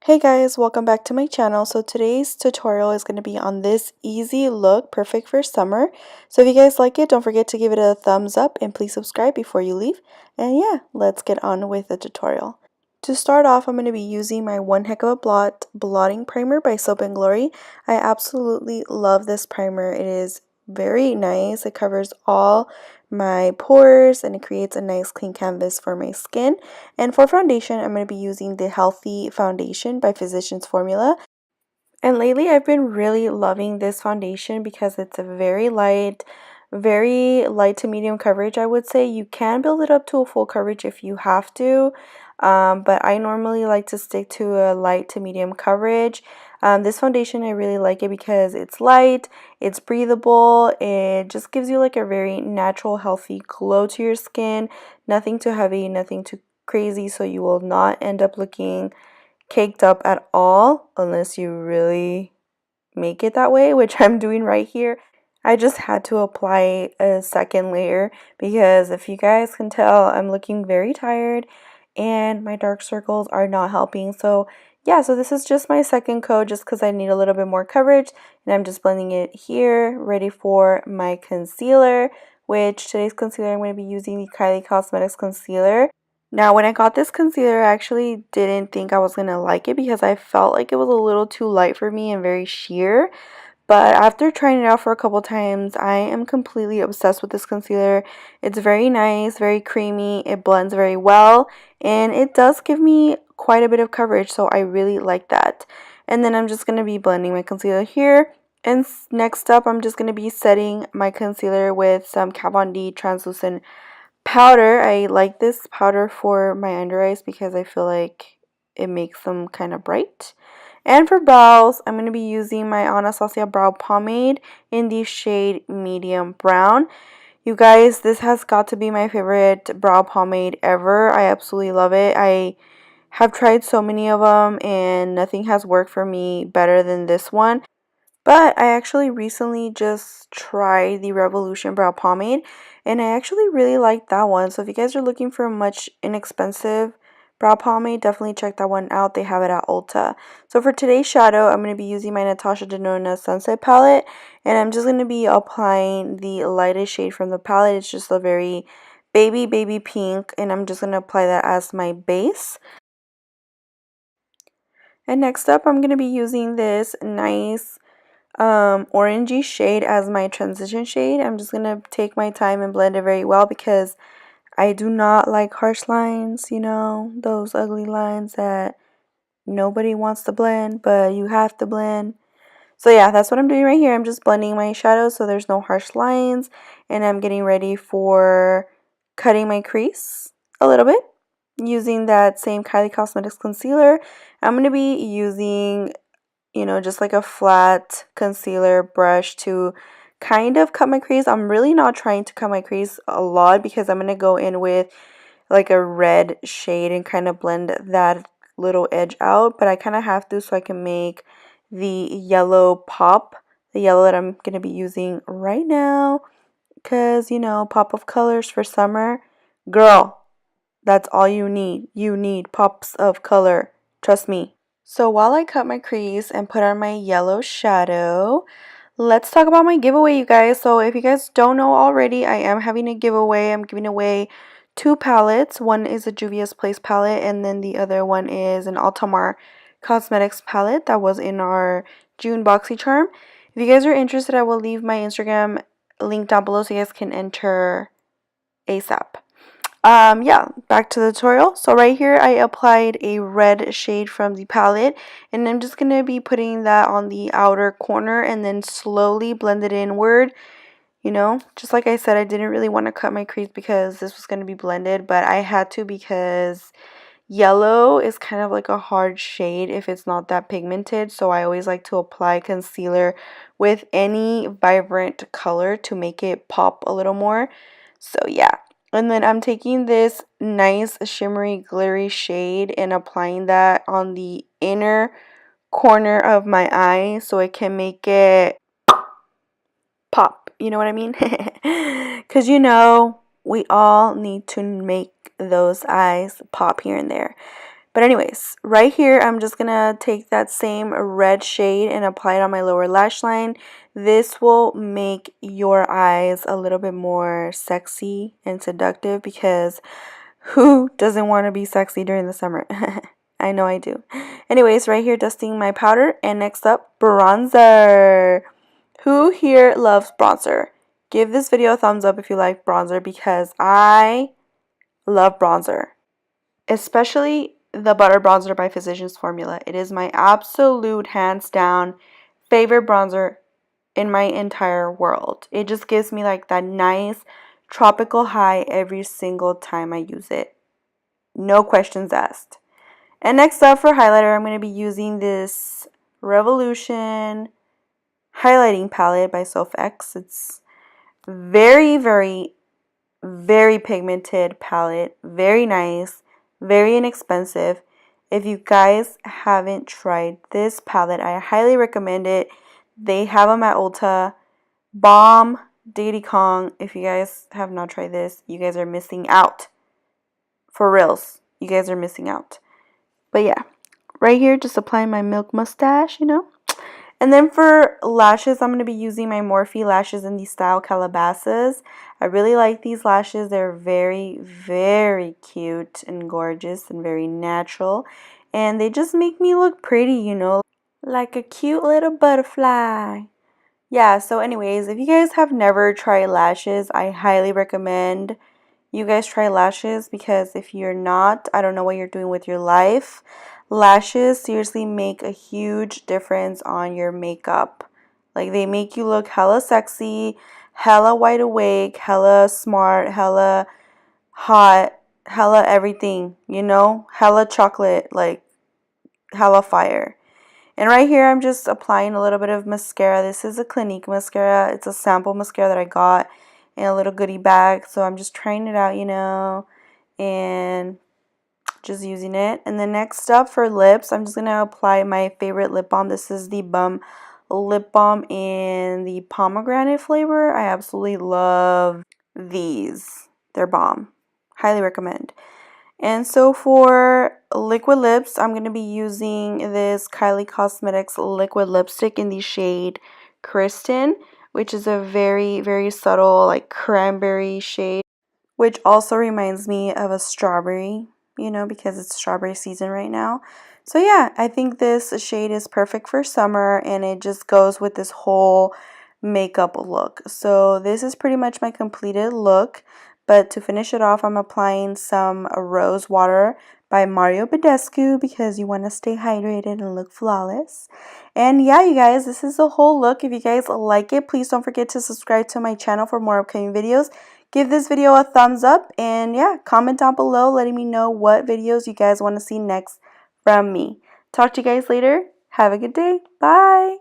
Hey guys, welcome back to my channel. So today's tutorial is going to be on this easy look, perfect for summer. So if you guys like it, don't forget to give it a thumbs up and please subscribe before you leave. And yeah, let's get on with the tutorial. To start off, I'm going to be using my One Heck of a Blot blotting primer by Soap & Glory. I absolutely love this primer. It is very nice. It covers all my pores and it creates a nice clean canvas for my skin. And for foundation, I'm going to be using the Healthy Foundation by Physicians Formula. And lately I've been really loving this foundation because it's a very light to medium coverage, I would say. You can build it up to a full coverage if you have to, but I normally like to stick to a light to medium coverage. This foundation, I really like it because it's light, it's breathable, it just gives you like a very natural, healthy glow to your skin. Nothing too heavy, nothing too crazy, so you will not end up looking caked up at all unless you really make it that way, which I'm doing right here. I just had to apply a second layer because if you guys can tell, I'm looking very tired and my dark circles are not helping. So yeah, so this is just my second coat just because I need a little bit more coverage, and I'm just blending it here, ready for my concealer, which today's concealer I'm going to be using the Kylie Cosmetics concealer. Now, when I got this concealer, I actually didn't think I was going to like it because I felt like it was a little too light for me and very sheer. But after trying it out for a couple times, I am completely obsessed with this concealer. It's very nice, very creamy, it blends very well, and it does give me quite a bit of coverage, so I really like that. And then I'm just going to be blending my concealer here. And next up, I'm just going to be setting my concealer with some Kat Von D translucent powder. I like this powder for my under eyes because I feel like it makes them kind of bright. And for brows, I'm going to be using my Anastasia brow pomade in the shade medium brown. You guys, this has got to be my favorite brow pomade ever. I absolutely love it. I have tried so many of them and nothing has worked for me better than this one. But I actually recently just tried the Revolution Brow Pomade, and I actually really like that one. So if you guys are looking for a much inexpensive brow pomade, definitely check that one out. They have it at Ulta. So for today's shadow, I'm going to be using my Natasha Denona Sunset palette, and I'm just going to be applying the lightest shade from the palette. It's just a very baby pink, and I'm just going to apply that as my base. And next up, I'm going to be using this nice orangey shade as my transition shade. I'm just gonna take my time and blend it very well because I do not like harsh lines, you know, those ugly lines that nobody wants to blend but you have to blend. So yeah, that's what I'm doing right here. I'm just blending my shadows so there's no harsh lines, and I'm getting ready for cutting my crease a little bit using that same Kylie Cosmetics concealer. I'm going to be using, you know, just like a flat concealer brush to kind of cut my crease. I'm really not trying to cut my crease a lot because I'm going to go in with like a red shade and kind of blend that little edge out, but I kind of have to so I can make the yellow pop, the yellow that I'm going to be using right now, because, you know, pop of colors for summer. Girl, that's all you need. You need pops of color. Trust me. So while I cut my crease and put on my yellow shadow, let's talk about my giveaway, you guys. So if you guys don't know already, I am having a giveaway. I'm giving away 2 palettes. One is a Juvia's Place palette, and then the other one is an Altamar Cosmetics palette that was in our June BoxyCharm. If you guys are interested, I will leave my Instagram link down below so you guys can enter ASAP. Yeah, back to the tutorial. So right here I applied a red shade from the palette, and I'm just going to be putting that on the outer corner and then slowly blend it inward. You know, just like I said, I didn't really want to cut my crease because this was going to be blended, but I had to because yellow is kind of like a hard shade if it's not that pigmented, so I always like to apply concealer with any vibrant color to make it pop a little more. So yeah. And then I'm taking this nice shimmery glittery shade and applying that on the inner corner of my eye so it can make it pop. You know what I mean? Because, you know, we all need to make those eyes pop here and there. But anyways, right here, I'm just going to take that same red shade and apply it on my lower lash line. This will make your eyes a little bit more sexy and seductive, because who doesn't want to be sexy during the summer? I know I do. Anyways, right here, dusting my powder. And next up, bronzer. Who here loves bronzer? Give this video a thumbs up if you like bronzer, because I love bronzer. Especially the Butter Bronzer by Physicians Formula. It is my absolute, hands down, favorite bronzer in my entire world. It just gives me like that nice tropical high every single time I use it. No questions asked. And next up for highlighter, I'm going to be using this Revolution highlighting palette by Xoxo. It's very, very pigmented palette. Very nice. Very inexpensive. If you guys haven't tried this palette, I highly recommend it. They have them at Ulta. Bomb Diddy Kong. If you guys have not tried this, you guys are missing out. For reals. You guys are missing out. But yeah, right here, just applying my milk mustache, you know. And then for lashes, I'm going to be using my Morphe lashes in the style Calabasas. I really like these lashes. They're very, very cute and gorgeous and very natural. And they just make me look pretty, you know, like a cute little butterfly. Yeah, so anyways, if you guys have never tried lashes, I highly recommend you guys try lashes, because if you're not, I don't know what you're doing with your life. Lashes seriously make a huge difference on your makeup. Like, they make you look hella sexy, hella wide awake, hella smart, hella hot, hella everything, you know? Hella chocolate, like hella fire. And right here, I'm just applying a little bit of mascara. This is a Clinique mascara. It's a sample mascara that I got in a little goodie bag. So I'm just trying it out, you know, and just using it. And then next up for lips, I'm just going to apply my favorite lip balm. This is the Bum Lip Balm in the pomegranate flavor. I absolutely love these. They're bomb. Highly recommend. And so for liquid lips, I'm going to be using this Kylie Cosmetics liquid lipstick in the shade Kristen, which is a very, very subtle, like, cranberry shade, which also reminds me of a strawberry, you know, because it's strawberry season right now. So yeah, I think this shade is perfect for summer, and it just goes with this whole makeup look. So this is pretty much my completed look. But to finish it off, I'm applying some rose water by Mario Badescu, because you want to stay hydrated and look flawless. And yeah, you guys, this is the whole look. If you guys like it, please don't forget to subscribe to my channel for more upcoming videos. Give this video a thumbs up, and yeah, comment down below letting me know what videos you guys want to see next from me. Talk to you guys later. Have a good day. Bye.